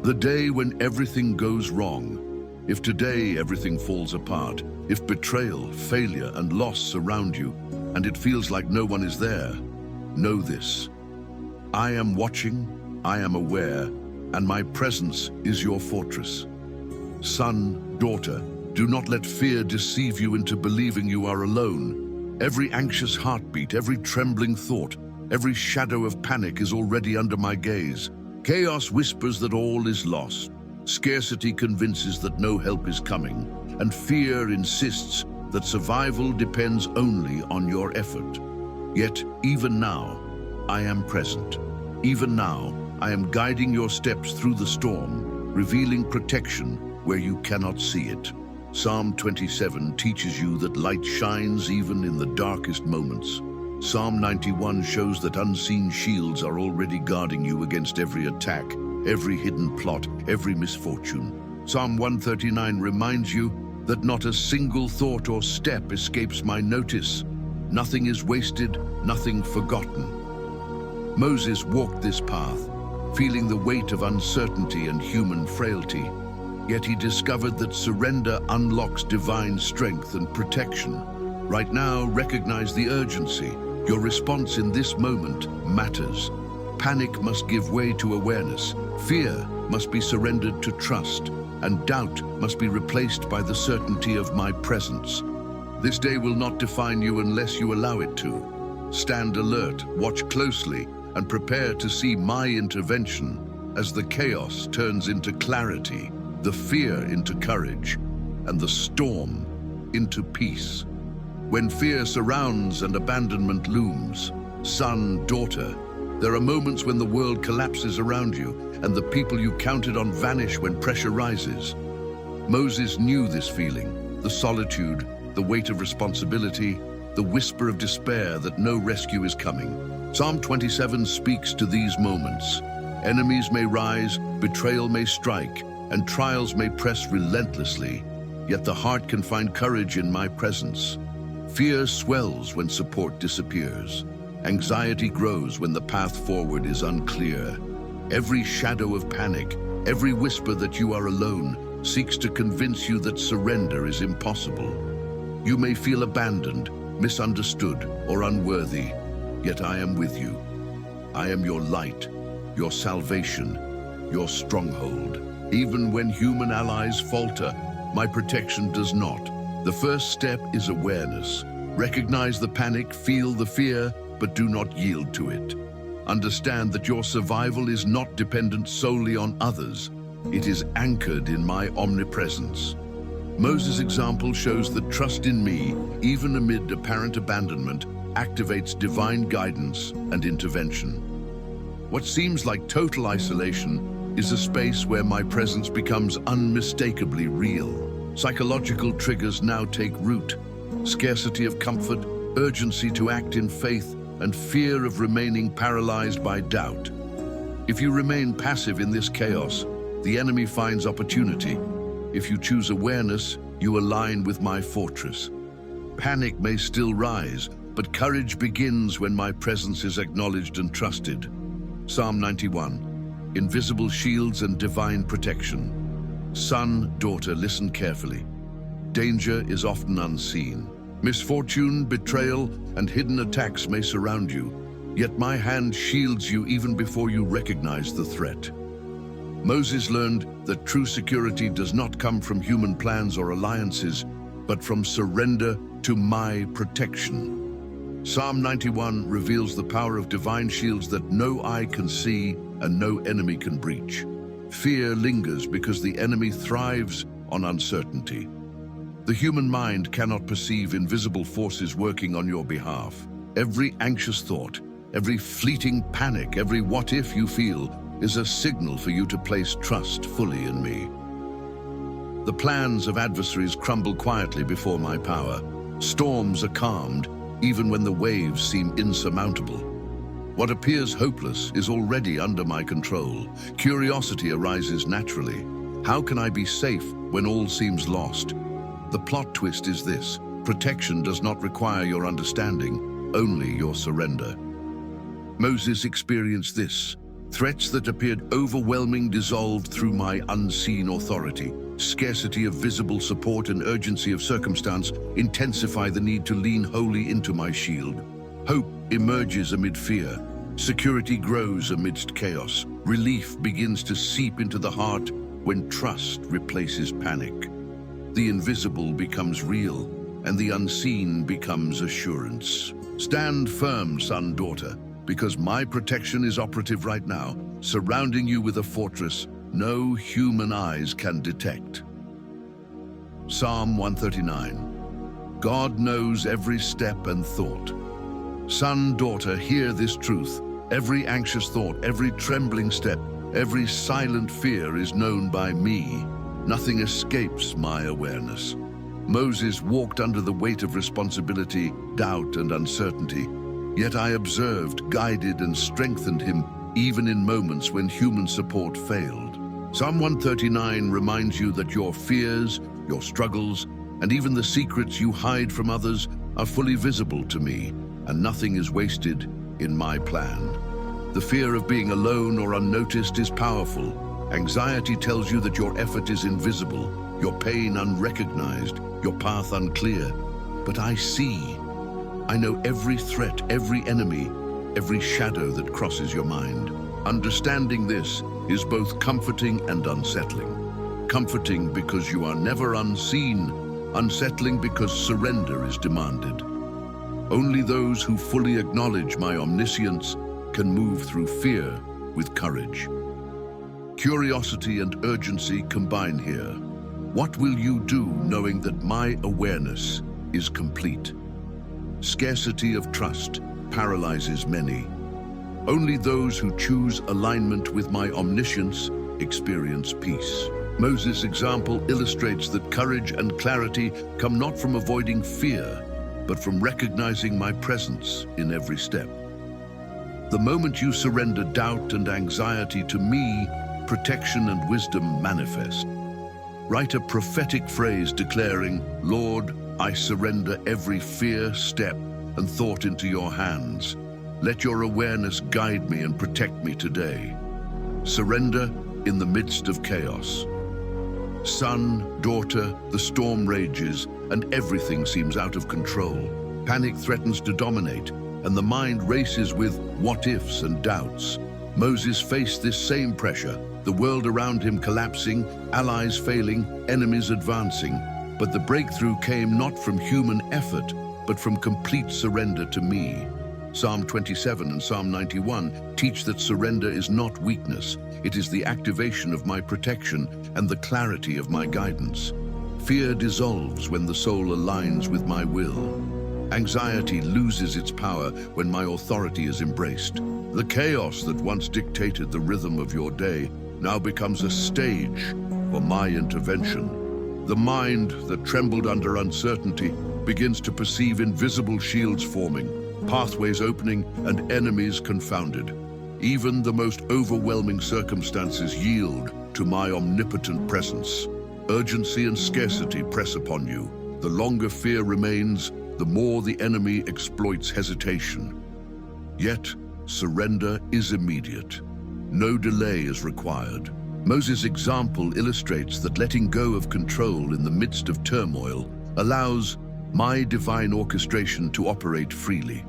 The day when everything goes wrong. If today everything falls apart, if betrayal, failure, and loss surround you, and it feels like no one is there, know this. I am watching, I am aware, and my presence is your fortress. Son, daughter, do not let fear deceive you into believing you are alone. Every anxious heartbeat, every trembling thought, every shadow of panic is already under my gaze. Chaos whispers that all is lost. Scarcity convinces that no help is coming, and fear insists that survival depends only on your effort. Yet, even now, I am present. Even now, I am guiding your steps through the storm, revealing protection where you cannot see it. Psalm 27 teaches you that light shines even in the darkest moments. Psalm 91 shows that unseen shields are already guarding you against every attack, every hidden plot, every misfortune. Psalm 139 reminds you that not a single thought or step escapes my notice. Nothing is wasted, nothing forgotten. Moses walked this path, feeling the weight of uncertainty and human frailty. Yet he discovered that surrender unlocks divine strength and protection. Right now, recognize the urgency. Your response in this moment matters. Panic must give way to awareness. Fear must be surrendered to trust, and doubt must be replaced by the certainty of my presence. This day will not define you unless you allow it to. Stand alert, watch closely, and prepare to see my intervention as the chaos turns into clarity, the fear into courage, and the storm into peace. When fear surrounds and abandonment looms, son, daughter, there are moments when the world collapses around you and the people you counted on vanish when pressure rises. Moses knew this feeling, the solitude, the weight of responsibility, the whisper of despair that no rescue is coming. Psalm 27 speaks to these moments. Enemies may rise, betrayal may strike, and trials may press relentlessly, yet the heart can find courage in my presence. Fear swells when support disappears. Anxiety grows when the path forward is unclear. Every shadow of panic, every whisper that you are alone, seeks to convince you that surrender is impossible. You may feel abandoned, misunderstood, or unworthy, yet I am with you. I am your light, your salvation, your stronghold. Even when human allies falter, my protection does not. The first step is awareness. Recognize the panic, feel the fear, but do not yield to it. Understand that your survival is not dependent solely on others. It is anchored in my omnipresence. Moses' example shows that trust in me, even amid apparent abandonment, activates divine guidance and intervention. What seems like total isolation is a space where my presence becomes unmistakably real. Psychological triggers now take root. Scarcity of comfort, urgency to act in faith, and fear of remaining paralyzed by doubt. If you remain passive in this chaos, the enemy finds opportunity. If you choose awareness, you align with my fortress. Panic may still rise, but courage begins when my presence is acknowledged and trusted. Psalm 91, invisible shields and divine protection. Son, daughter, listen carefully. Danger is often unseen. Misfortune, betrayal, and hidden attacks may surround you, yet my hand shields you even before you recognize the threat. Moses learned that true security does not come from human plans or alliances, but from surrender to my protection. Psalm 91 reveals the power of divine shields that no eye can see and no enemy can breach. Fear lingers because the enemy thrives on uncertainty. The human mind cannot perceive invisible forces working on your behalf. Every anxious thought, every fleeting panic, every what if you feel is a signal for you to place trust fully in me. The plans of adversaries crumble quietly before my power. Storms are calmed even when the waves seem insurmountable. What appears hopeless is already under my control. Curiosity arises naturally. How can I be safe when all seems lost? The plot twist is this: protection does not require your understanding, only your surrender. Moses experienced this. Threats that appeared overwhelming dissolved through my unseen authority. Scarcity of visible support and urgency of circumstance intensify the need to lean wholly into my shield. Hope emerges amid fear. Security grows amidst chaos. Relief begins to seep into the heart when trust replaces panic. The invisible becomes real, and the unseen becomes assurance. Stand firm, son, daughter, because my protection is operative right now, surrounding you with a fortress no human eyes can detect. Psalm 139. God knows every step and thought. Son, daughter, hear this truth. Every anxious thought, every trembling step, every silent fear is known by me. Nothing escapes my awareness. Moses walked under the weight of responsibility, doubt, and uncertainty. Yet I observed, guided, and strengthened him even in moments when human support failed. Psalm 139 reminds you that your fears, your struggles, and even the secrets you hide from others are fully visible to me, and nothing is wasted in my plan. The fear of being alone or unnoticed is powerful. Anxiety tells you that your effort is invisible, your pain unrecognized, your path unclear. But I see. I know every threat, every enemy, every shadow that crosses your mind. Understanding this is both comforting and unsettling. Comforting because you are never unseen, unsettling because surrender is demanded. Only those who fully acknowledge my omniscience can move through fear with courage. Curiosity and urgency combine here. What will you do knowing that my awareness is complete? Scarcity of trust paralyzes many. Only those who choose alignment with my omniscience experience peace. Moses' example illustrates that courage and clarity come not from avoiding fear, but from recognizing my presence in every step. The moment you surrender doubt and anxiety to me, protection and wisdom manifest. Write a prophetic phrase declaring, Lord, I surrender every fear, step, and thought into your hands. Let your awareness guide me and protect me today. Surrender in the midst of chaos. Son, daughter, the storm rages and everything seems out of control. Panic threatens to dominate and the mind races with what-ifs and doubts. Moses faced this same pressure, the world around him collapsing, allies failing, enemies advancing. But the breakthrough came not from human effort, but from complete surrender to me. Psalm 27 and Psalm 91 teach that surrender is not weakness. It is the activation of my protection and the clarity of my guidance. Fear dissolves when the soul aligns with my will. Anxiety loses its power when my authority is embraced. The chaos that once dictated the rhythm of your day now becomes a stage for my intervention. The mind that trembled under uncertainty begins to perceive invisible shields forming, pathways opening, and enemies confounded. Even the most overwhelming circumstances yield to my omnipotent presence. Urgency and scarcity press upon you. The longer fear remains, the more the enemy exploits hesitation. Yet, surrender is immediate. No delay is required. Moses' example illustrates that letting go of control in the midst of turmoil allows my divine orchestration to operate freely.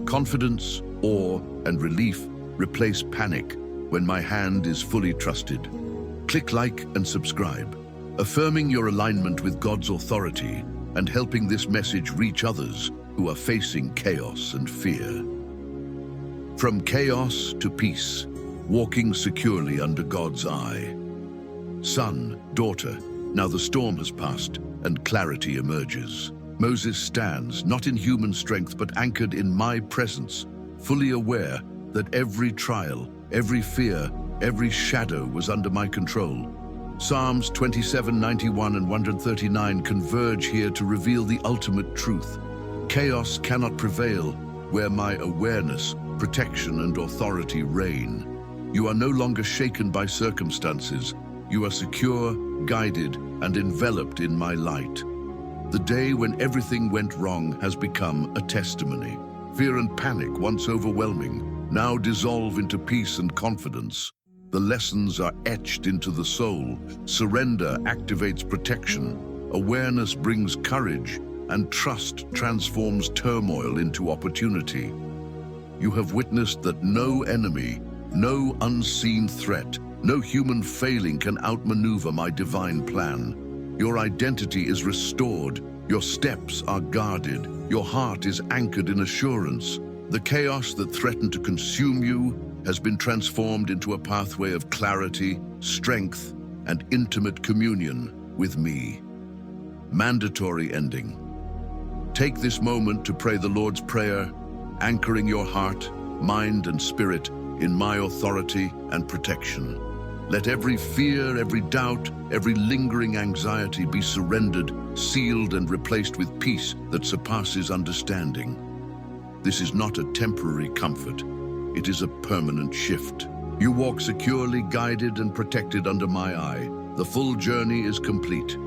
Confidence, awe, and relief replace panic when my hand is fully trusted. Click like and subscribe, affirming your alignment with God's authority and helping this message reach others who are facing chaos and fear. From chaos to peace, walking securely under God's eye. Son, daughter, now the storm has passed and clarity emerges. Moses stands, not in human strength, but anchored in my presence, fully aware that every trial, every fear, every shadow was under my control. Psalms 27, 91, and 139 converge here to reveal the ultimate truth. Chaos cannot prevail where my awareness, protection, and authority reign. You are no longer shaken by circumstances. You are secure, guided, and enveloped in my light. The day when everything went wrong has become a testimony. Fear and panic, once overwhelming, now dissolve into peace and confidence. The lessons are etched into the soul. Surrender activates protection. Awareness brings courage, and trust transforms turmoil into opportunity. You have witnessed that no enemy, no unseen threat, no human failing can outmaneuver my divine plan. Your identity is restored, your steps are guarded, your heart is anchored in assurance. The chaos that threatened to consume you has been transformed into a pathway of clarity, strength, and intimate communion with me. Mandatory ending. Take this moment to pray the Lord's Prayer, anchoring your heart, mind, and spirit in my authority and protection. Let every fear, every doubt, every lingering anxiety be surrendered, sealed, and replaced with peace that surpasses understanding. This is not a temporary comfort. It is a permanent shift. You walk securely, guided and protected under my eye. The full journey is complete.